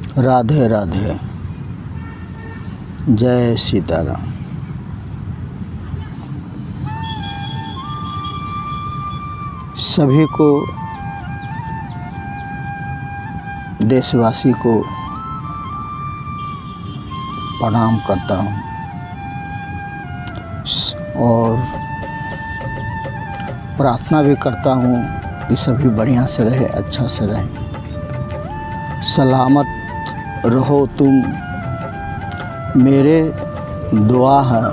राधे राधे। जय सीताराम। सभी को, देशवासी को प्रणाम करता हूँ और प्रार्थना भी करता हूँ कि सभी बढ़िया से रहे, अच्छा से रहे, सलामत रहो तुम, मेरे दुआ है,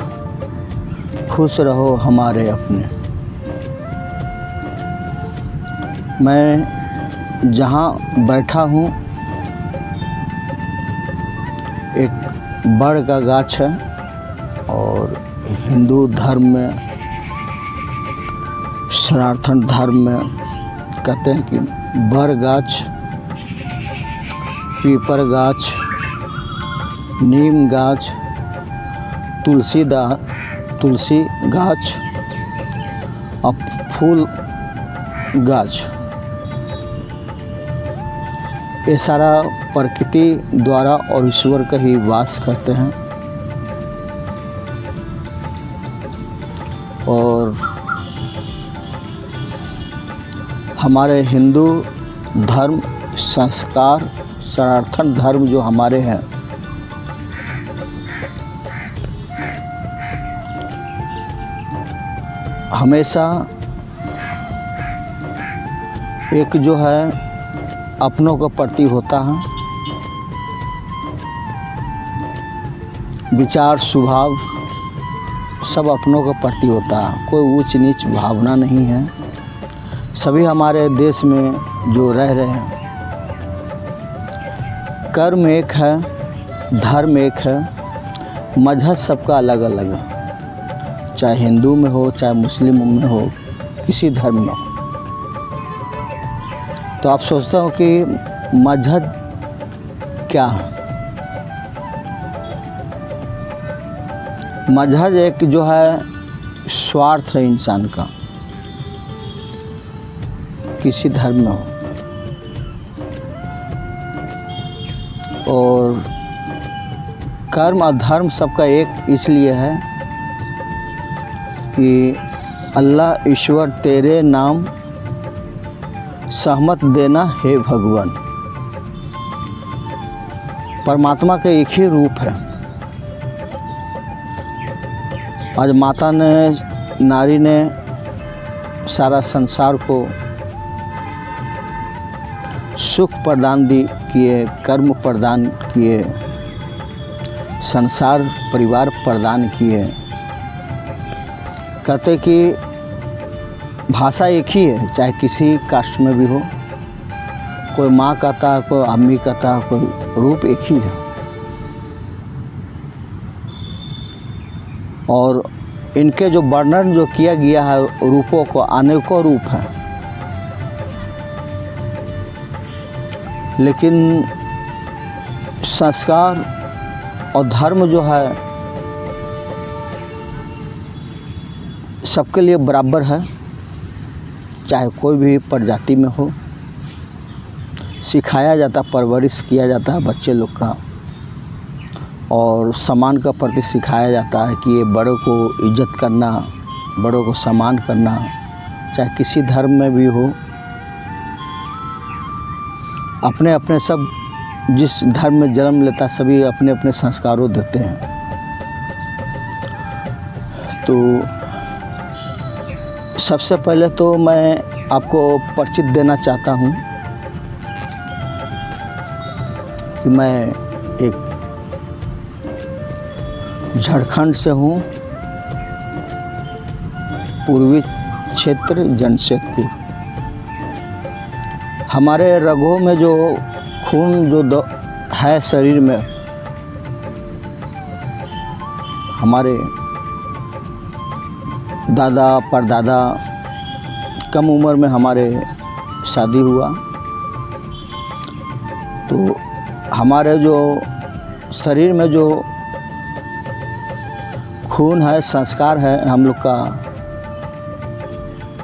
खुश रहो हमारे अपने। मैं जहाँ बैठा हूँ एक बड़ का गाछ है और हिंदू धर्म में, सनातन धर्म में कहते हैं कि बड़ गाछ, पीपर गाछ, नीम गाछ, तुलसी गाछ और फूल गाछ, ये सारा प्रकृति द्वारा और ईश्वर का ही वास करते हैं। और हमारे हिंदू धर्म, संस्कार, सनातन धर्म जो हमारे हैं, हमेशा एक जो है अपनों के प्रति होता है, विचार स्वभाव सब अपनों के प्रति होता है, कोई ऊंच नीच भावना नहीं है। सभी हमारे देश में जो रह रहे हैं, कर्म एक है, धर्म एक है, मजहब सबका अलग अलग है, चाहे हिंदू में हो, चाहे मुस्लिम में हो, किसी धर्म में हो। तो आप सोचते हो कि मजहब क्या है? मजहब एक जो है स्वार्थ है इंसान का, किसी धर्म में हो। और कर्म और धर्म सबका एक इसलिए है कि अल्लाह ईश्वर तेरे नाम सहमत देना हे भगवान। परमात्मा का एक ही रूप है। आज माता ने, नारी ने सारा संसार को सुख प्रदान किए, कर्म प्रदान किए, संसार परिवार प्रदान किए। कहते कि भाषा एक ही है, चाहे किसी कास्ट में भी हो, कोई माँ कहता है, कोई अम्मी कहता है, कोई रूप एक ही है। और इनके जो वर्णन जो किया गया है रूपों को, अनेकों रूप है, लेकिन संस्कार और धर्म जो है सबके लिए बराबर है, चाहे कोई भी प्रजाति में हो। सिखाया जाता, परवरिश किया जाता है बच्चे लोग का, और सम्मान का प्रति सिखाया जाता है कि ये बड़ों को इज्जत करना, बड़ों को सम्मान करना, चाहे किसी धर्म में भी हो। अपने अपने सब जिस धर्म में जन्म लेता, सभी अपने अपने संस्कारों देते हैं। तो सबसे पहले तो मैं आपको परिचित देना चाहता हूँ कि मैं एक झारखंड से हूँ, पूर्वी क्षेत्र जमशेदपुर। हमारे रगों में जो खून जो है शरीर में, हमारे दादा परदादा, कम उम्र में हमारे शादी हुआ, तो हमारे जो शरीर में जो खून है, संस्कार है, हम लोग का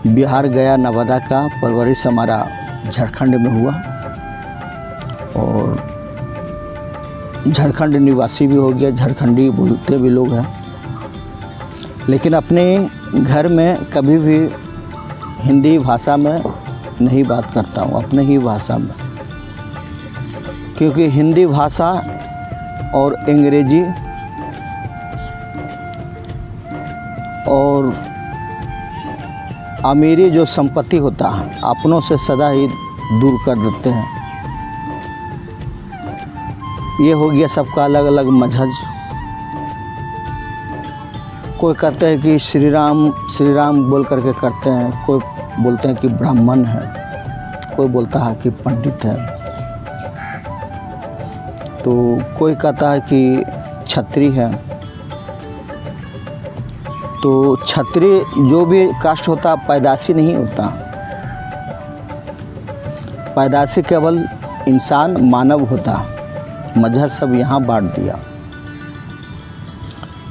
बिहार गया, नवादा का परवरिश हमारा झारखंड में हुआ। और झारखंड निवासी भी हो गया, झारखंडी बोलते भी लोग हैं, लेकिन अपने घर में कभी भी हिंदी भाषा में नहीं बात करता हूँ, अपने ही भाषा में, क्योंकि हिंदी भाषा और अंग्रेजी और अमीरी जो संपत्ति होता है अपनों से सदा ही दूर कर देते हैं। ये हो गया सबका अलग अलग मजहब। कोई कहते हैं कि श्री राम बोल करके करते हैं, कोई बोलते हैं कि ब्राह्मण है, कोई बोलता है कि पंडित है, तो कोई कहता है कि क्षत्रिय है। तो क्षत्रिय जो भी कास्ट होता पैदाशी नहीं होता, पैदाशी केवल इंसान मानव होता। मजहब सब यहाँ बांट दिया।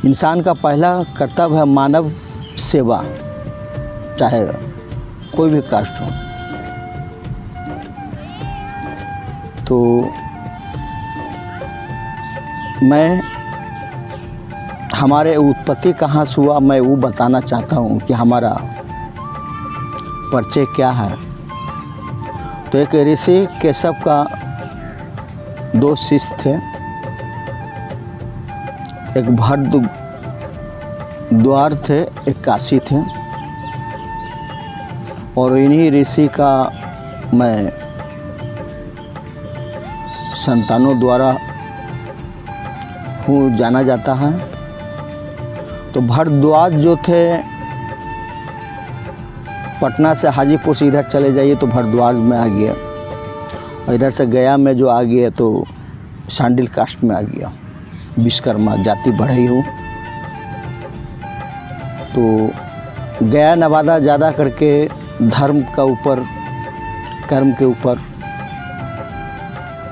इंसान का पहला कर्तव्य है मानव सेवा, चाहे कोई भी कास्ट हो। तो मैं हमारे उत्पत्ति कहाँ से हुआ मैं वो बताना चाहता हूँ कि हमारा परिचय क्या है। तो एक ऋषि केशव का 2 शिष्य थे, एक भरद्वाज थे, एक काशी थे, और इन्हीं ऋषि का मैं संतानों द्वारा हूँ जाना जाता है। तो भरद्वाज जो थे, पटना से हाजीपुर से इधर चले जाइए तो भरद्वाज में आ गया, और इधर से गया में जो आ गया तो शांडिल कास्ट में आ गया, विश्वकर्मा जाति बढ़ई हूँ। तो गया नवादा ज़्यादा करके धर्म का ऊपर, कर्म के ऊपर,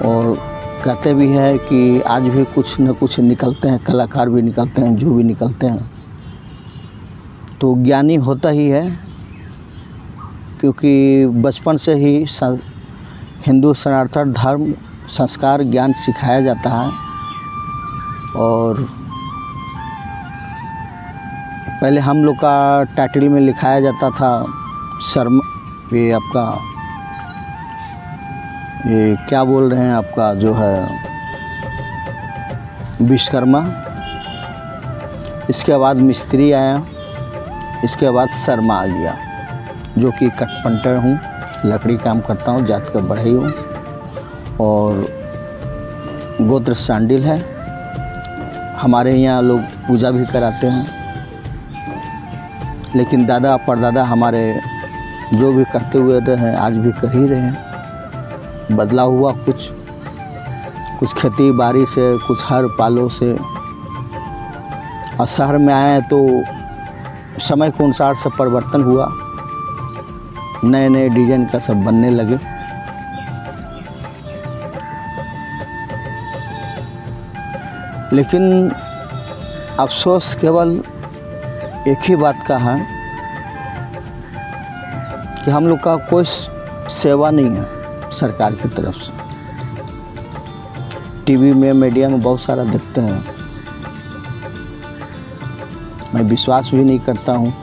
और कहते भी हैं कि आज भी कुछ न कुछ निकलते हैं, कलाकार भी निकलते हैं, जो भी निकलते हैं। तो ज्ञानी होता ही है, क्योंकि बचपन से ही हिंदू सनातन धर्म संस्कार ज्ञान सिखाया जाता है। और पहले हम लोग का टाइटल में लिखाया जाता था शर्मा, ये आपका ये क्या बोल रहे हैं आपका जो है विश्वकर्मा, इसके बाद मिस्त्री आया, इसके बाद शर्मा आ गया, जो कि कटपंटर हूँ, लकड़ी काम करता हूँ, जात का बढ़ई हूँ, और गोत्र शांडिल है। हमारे यहाँ लोग पूजा भी कराते हैं, लेकिन दादा परदादा हमारे जो भी करते हुए रहे हैं आज भी कर ही रहे हैं। बदलाव हुआ कुछ खेती बाड़ी से, कुछ हर पालों से, और शहर में आए तो समय के अनुसार सब परिवर्तन हुआ, नए नए डिजाइन का सब बनने लगे। लेकिन अफसोस केवल एक ही बात का है कि हम लोग का कोई सेवा नहीं है सरकार की तरफ से। टीवी में, मीडिया में बहुत सारा देखते हैं, मैं विश्वास भी नहीं करता हूँ।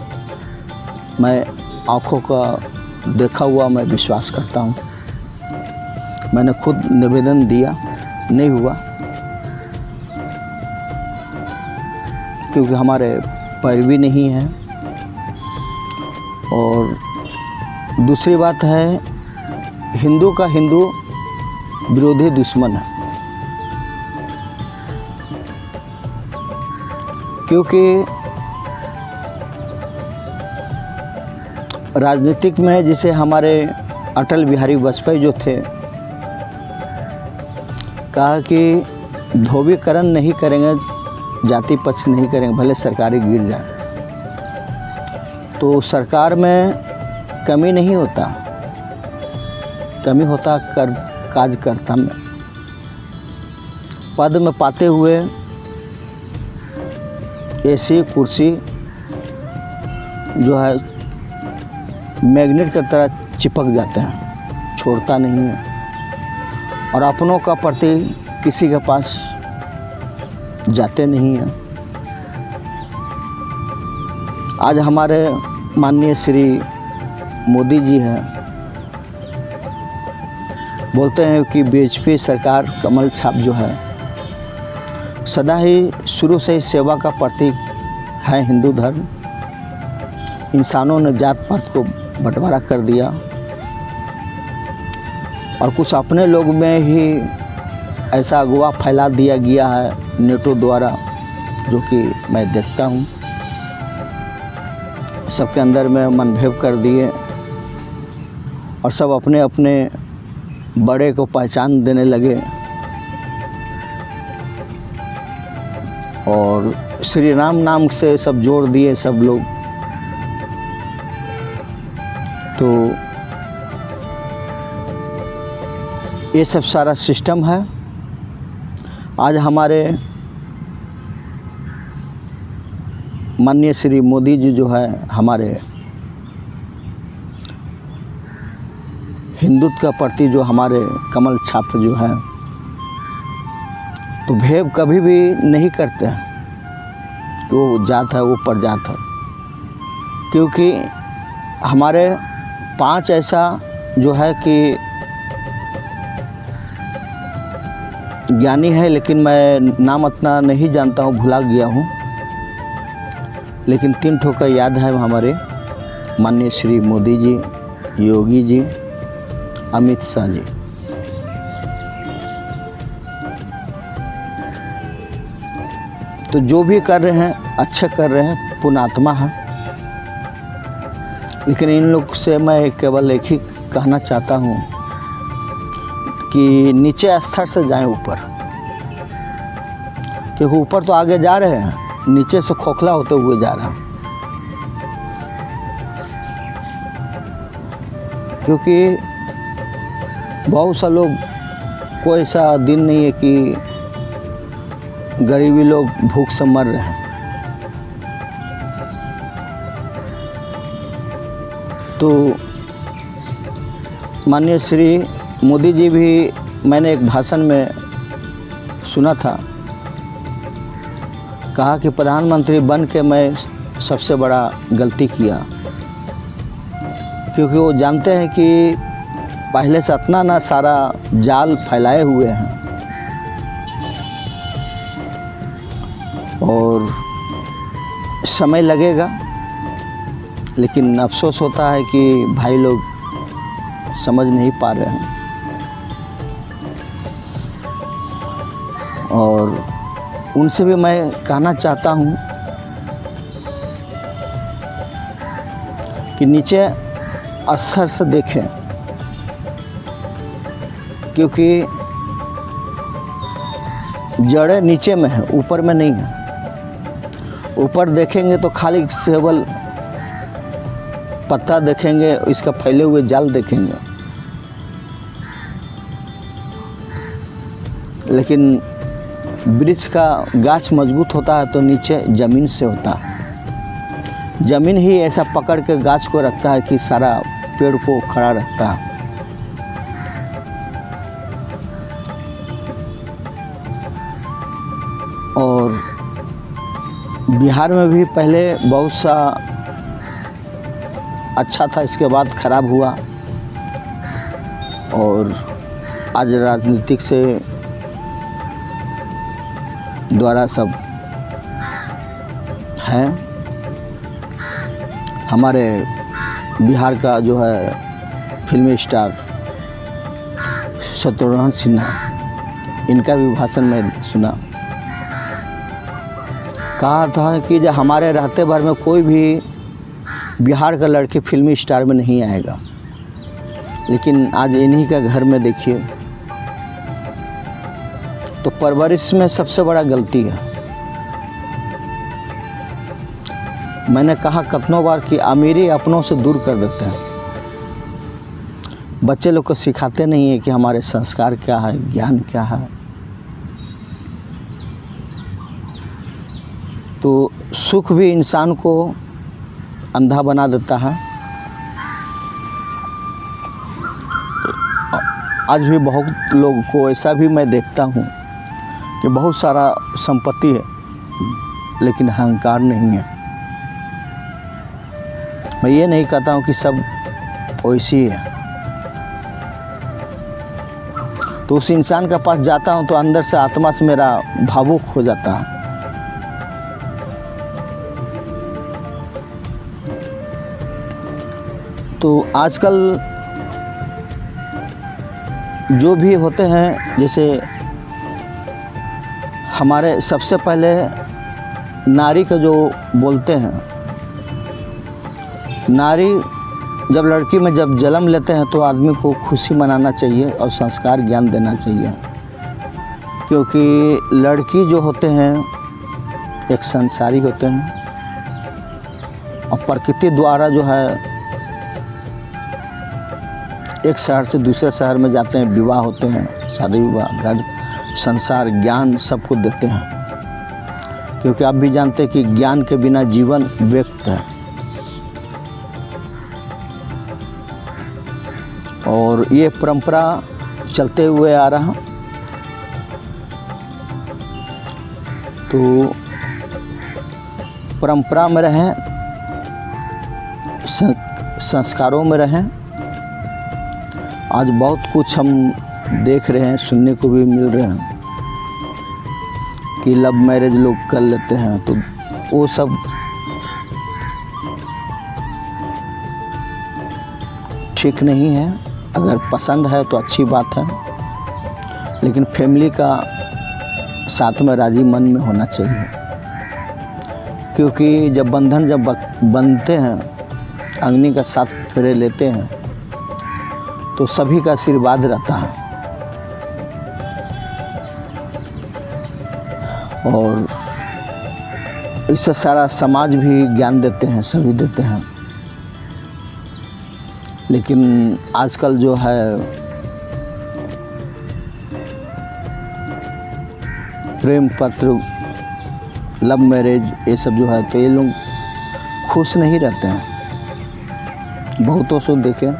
मैं आँखों का देखा हुआ मैं विश्वास करता हूँ। मैंने खुद निवेदन दिया, नहीं हुआ, क्योंकि हमारे पैरवी नहीं है। और दूसरी बात है, हिंदू का हिंदू विरोधी दुश्मन है, क्योंकि राजनीतिक में जैसे हमारे अटल बिहारी वाजपेयी जो थे, कहा कि ध्रुवीकरण नहीं करेंगे, जाति पक्ष नहीं करेंगे, भले सरकारी गिर जाए। तो सरकार में कमी नहीं होता, कमी होता कार्यकर्ता में। पद में पाते हुए ऐसी कुर्सी जो है मैग्नेट की तरह चिपक जाते हैं, छोड़ता नहीं है। और अपनों का प्रति किसी के पास जाते नहीं हैं। आज हमारे माननीय श्री मोदी जी हैं, बोलते हैं कि बीजेपी सरकार कमल छाप जो है सदा ही शुरू से ही सेवा का प्रतीक है। हिंदू धर्म, इंसानों ने जात पात को बंटवारा कर दिया और कुछ अपने लोग में ही ऐसा अगवा फैला दिया गया है नेटों द्वारा, जो कि मैं देखता हूँ। सबके अंदर में मनभेद कर दिए और सब अपने अपने बड़े को पहचान देने लगे और श्री राम नाम से सब जोड़ दिए सब लोग। तो ये सब सारा सिस्टम है। आज हमारे माननीय श्री मोदी जी जो है हमारे हिंदुत्व का प्रति जो हमारे कमल छाप जो है, तो भेद कभी भी नहीं करते हैं कि वो जात है वो परजात है, क्योंकि हमारे 5 ऐसा जो है कि ज्ञानी है, लेकिन मैं नाम उतना नहीं जानता हूँ, भुला गया हूँ, लेकिन 3 ठो का याद है हमारे माननीय श्री मोदी जी, योगी जी, अमित शाह जी। तो जो भी कर रहे हैं अच्छे कर रहे हैं, पुण्यात्मा है। लेकिन इन लोग से मैं केवल एक ही कहना चाहता हूँ कि नीचे स्तर से जाएं ऊपर, क्योंकि ऊपर तो आगे जा रहे हैं, नीचे से खोखला होते हुए जा रहा है। क्योंकि बहुत सा लोग, कोई ऐसा दिन नहीं है कि गरीबी लोग भूख से मर रहे हैं। तो माननीय श्री मोदी जी भी, मैंने एक भाषण में सुना था, कहा कि प्रधानमंत्री बन के मैं सबसे बड़ा गलती किया, क्योंकि वो जानते हैं कि पहले से इतना ना सारा जाल फैलाए हुए हैं और समय लगेगा। लेकिन अफसोस होता है कि भाई लोग समझ नहीं पा रहे हैं और उनसे भी मैं कहना चाहता हूँ कि नीचे स्तर से देखें, क्योंकि जड़ें नीचे में है, ऊपर में नहीं है। ऊपर देखेंगे तो खाली केवल पत्ता देखेंगे, इसका फैले हुए जाल देखेंगे, लेकिन वृक्ष का गाछ मजबूत होता है तो नीचे ज़मीन से होता है। ज़मीन ही ऐसा पकड़ के गाछ को रखता है कि सारा पेड़ को खड़ा रखता है। और बिहार में भी पहले बहुत सा अच्छा था, इसके बाद खराब हुआ और आज राजनीतिक से द्वारा सब है। हमारे बिहार का जो है फिल्मी स्टार शत्रुघ्न सिन्हा, इनका भी भाषण में सुना, कहा था कि जब हमारे रहते भर में कोई भी बिहार का लड़की फिल्मी स्टार में नहीं आएगा। लेकिन आज इन्हीं का घर में देखिए, तो परवरिश में सबसे बड़ा गलती है। मैंने कहा कितनों बार कि अमीरी अपनों से दूर कर देते हैं। बच्चे लोग को सिखाते नहीं है कि हमारे संस्कार क्या है, ज्ञान क्या है। तो सुख भी इंसान को अंधा बना देता है। आज भी बहुत लोगों को ऐसा भी मैं देखता हूँ कि बहुत सारा संपत्ति है लेकिन अहंकार नहीं है। मैं ये नहीं कहता हूँ कि सब वैसी है। तो उस इंसान के पास जाता हूँ तो अंदर से आत्मा से मेरा भावुक हो जाता है। तो आजकल जो भी होते हैं, जैसे हमारे सबसे पहले नारी का जो बोलते हैं, नारी जब लड़की में जब जन्म लेते हैं तो आदमी को खुशी मनाना चाहिए और संस्कार ज्ञान देना चाहिए, क्योंकि लड़की जो होते हैं एक संसारी होते हैं और प्रकृति द्वारा जो है एक शहर से दूसरे शहर में जाते हैं, विवाह होते हैं, शादी विवाह, घर संसार ज्ञान सबको देते हैं, क्योंकि आप भी जानते हैं कि ज्ञान के बिना जीवन व्यक्त है। और ये परंपरा चलते हुए आ रहा। तो परंपरा में रहें, संस्कारों में रहें। आज बहुत कुछ हम देख रहे हैं, सुनने को भी मिल रहे हैं कि लव मैरिज लोग कर लेते हैं, तो वो सब ठीक नहीं है। अगर पसंद है तो अच्छी बात है, लेकिन फैमिली का साथ में राजी मन में होना चाहिए, क्योंकि जब बंधन जब बनते हैं, अग्नि का साथ फेरे लेते हैं, तो सभी का आशीर्वाद रहता है। और इससे सारा समाज भी ज्ञान देते हैं, सभी देते हैं। लेकिन आजकल जो है प्रेम पत्र, लव मैरिज, ये सब जो है, तो ये लोग खुश नहीं रहते हैं। बहुतों से देखें,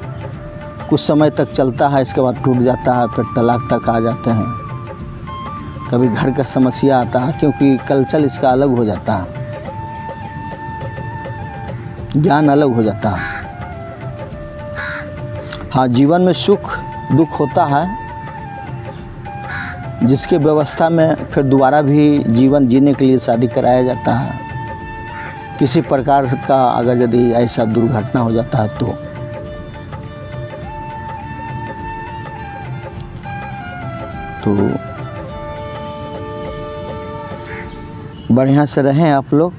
कुछ समय तक चलता है, इसके बाद टूट जाता है, फिर तलाक तक आ जाते हैं। कभी घर का समस्या आता है, क्योंकि कल्चर इसका अलग हो जाता है, ज्ञान अलग हो जाता है। हाँ, जीवन में सुख दुख होता है, जिसके व्यवस्था में फिर दोबारा भी जीवन जीने के लिए शादी कराया जाता है। किसी प्रकार का अगर यदि ऐसा दुर्घटना हो जाता है तो बढ़िया से रहें आप लोग।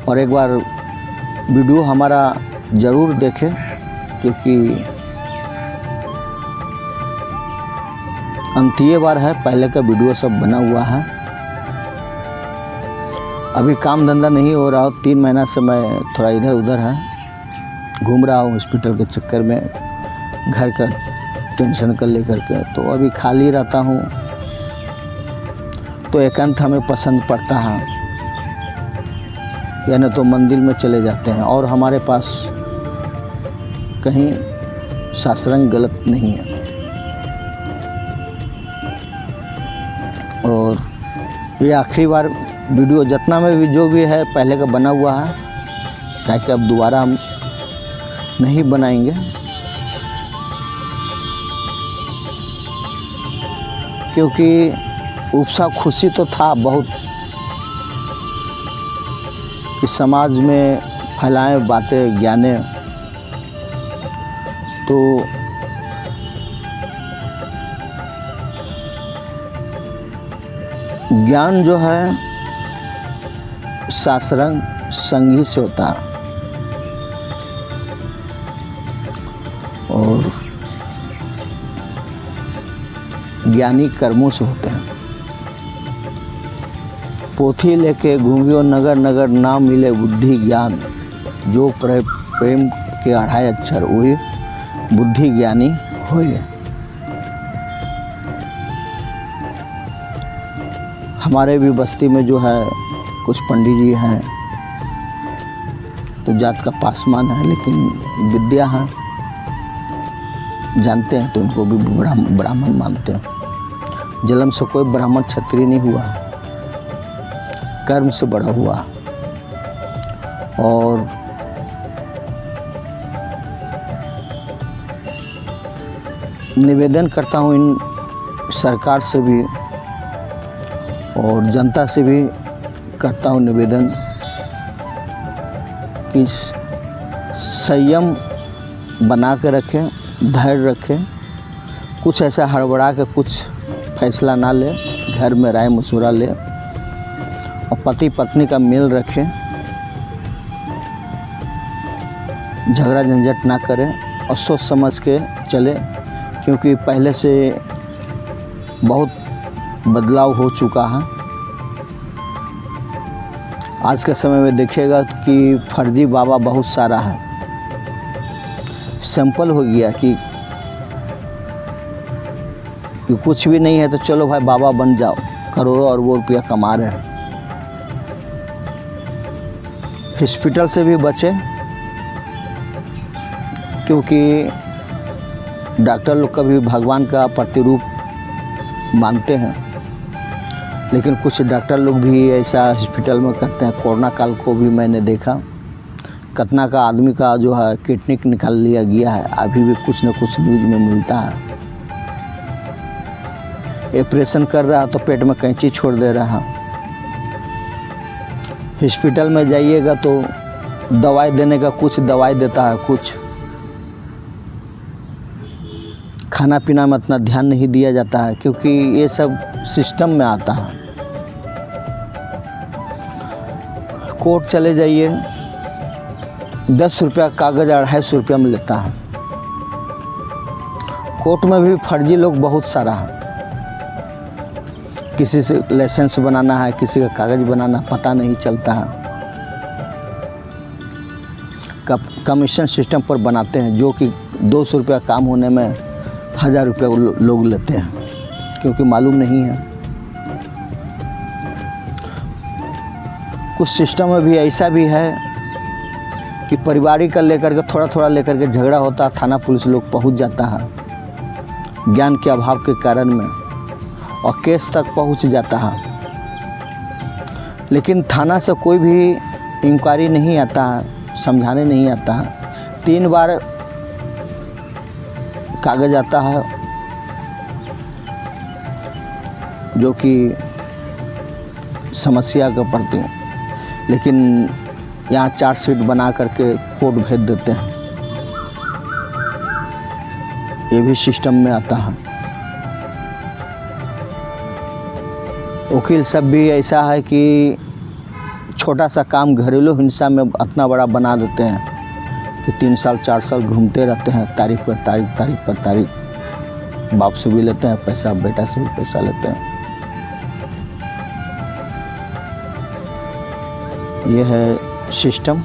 और एक बार वीडियो हमारा ज़रूर देखें, क्योंकि अंतिम बार है, पहले का वीडियो सब बना हुआ है। अभी काम धंधा नहीं हो रहा हो, 3 महीना से मैं थोड़ा इधर उधर है, घूम रहा हूँ हॉस्पिटल के चक्कर में, घर का टेंशन कर लेकर के। तो अभी खाली रहता हूँ, तो एकांत हमें पसंद पड़ता है, यानी तो मंदिर में चले जाते हैं। और हमारे पास कहीं शास्त्रंग गलत नहीं है। और ये आखिरी बार वीडियो जितना में भी जो भी है पहले का बना हुआ है, ताकि अब दोबारा हम नहीं बनाएंगे, क्योंकि उपसा खुशी तो था बहुत कि समाज में फैलाएं बातें, ज्ञाने। तो ज्ञान जो है शास्त्रंग संगी से होता है, और ज्ञानी कर्मों से होते हैं। पोथी लेके घूमियो नगर नगर, ना मिले बुद्धि ज्ञान, जो प्रेम के 2.5 अक्षर हुए बुद्धि ज्ञानी होए। हमारे भी बस्ती में जो है कुछ पंडित जी हैं, तो जात का पासवान है, लेकिन विद्या है, जानते हैं, तो उनको भी ब्राह्मण मानते हैं। जन्म से कोई ब्राह्मण क्षत्रिय नहीं हुआ, कर्म से बड़ा हुआ। और निवेदन करता हूँ इन सरकार से भी और जनता से भी करता हूँ निवेदन कि संयम बना के रखें, धैर्य रखें, कुछ ऐसा हड़बड़ा के कुछ फैसला ना ले, घर में राय मशवरा ले और पति पत्नी का मेल रखें, झगड़ा झंझट ना करें और सोच समझ के चले, क्योंकि पहले से बहुत बदलाव हो चुका है। आज के समय में देखिएगा कि फर्जी बाबा बहुत सारा है। सिंपल हो गया कि कुछ भी नहीं है तो चलो भाई बाबा बन जाओ, करोड़ों अरबों रुपया कमा रहे हैं। हॉस्पिटल से भी बचे, क्योंकि डॉक्टर लोग कभी भगवान का प्रतिरूप मानते हैं, लेकिन कुछ डॉक्टर लोग भी ऐसा हॉस्पिटल में करते हैं। कोरोना काल को भी मैंने देखा, कितना का आदमी का जो है किडनी निकाल लिया गया है, अभी भी कुछ न कुछ न्यूज में मिलता है। ऑपरेशन कर रहा तो पेट में कैंची छोड़ दे रहा। हॉस्पिटल में जाइएगा तो दवाई देने का कुछ दवाई देता है, कुछ खाना पीना में इतना ध्यान नहीं दिया जाता है, क्योंकि ये सब सिस्टम में आता है। कोर्ट चले जाइए, 10 रुपया कागज़ 250 रुपया में लेता है। कोर्ट में भी फर्जी लोग बहुत सारा है, किसी से लाइसेंस बनाना है, किसी का कागज़ बनाना पता नहीं चलता है। कमीशन सिस्टम पर बनाते हैं, जो कि 200 रुपया काम होने में 1000 रुपया लोग लेते हैं, क्योंकि मालूम नहीं है। कुछ सिस्टम में भी ऐसा भी है कि पारिवारिक का लेकर के थोड़ा थोड़ा लेकर के झगड़ा होता है, थाना पुलिस लोग पहुंच जाता है ज्ञान के अभाव के कारण में, और केस तक पहुंच जाता है। लेकिन थाना से कोई भी इंक्वायरी नहीं आता है, समझाने नहीं आता है। 3 बार कागज़ आता है जो कि समस्या के प्रति, लेकिन यहाँ चार्जशीट बना करके कोर्ट भेज देते हैं। ये भी सिस्टम में आता है। वकील सब भी ऐसा है कि छोटा सा काम घरेलू हिंसा में इतना बड़ा बना देते हैं कि 3 साल 4 साल घूमते रहते हैं, तारीख पर तारीख, तारीख पर तारीख। बाप से भी लेते हैं पैसा, बेटा से भी पैसा लेते हैं। यह है सिस्टम।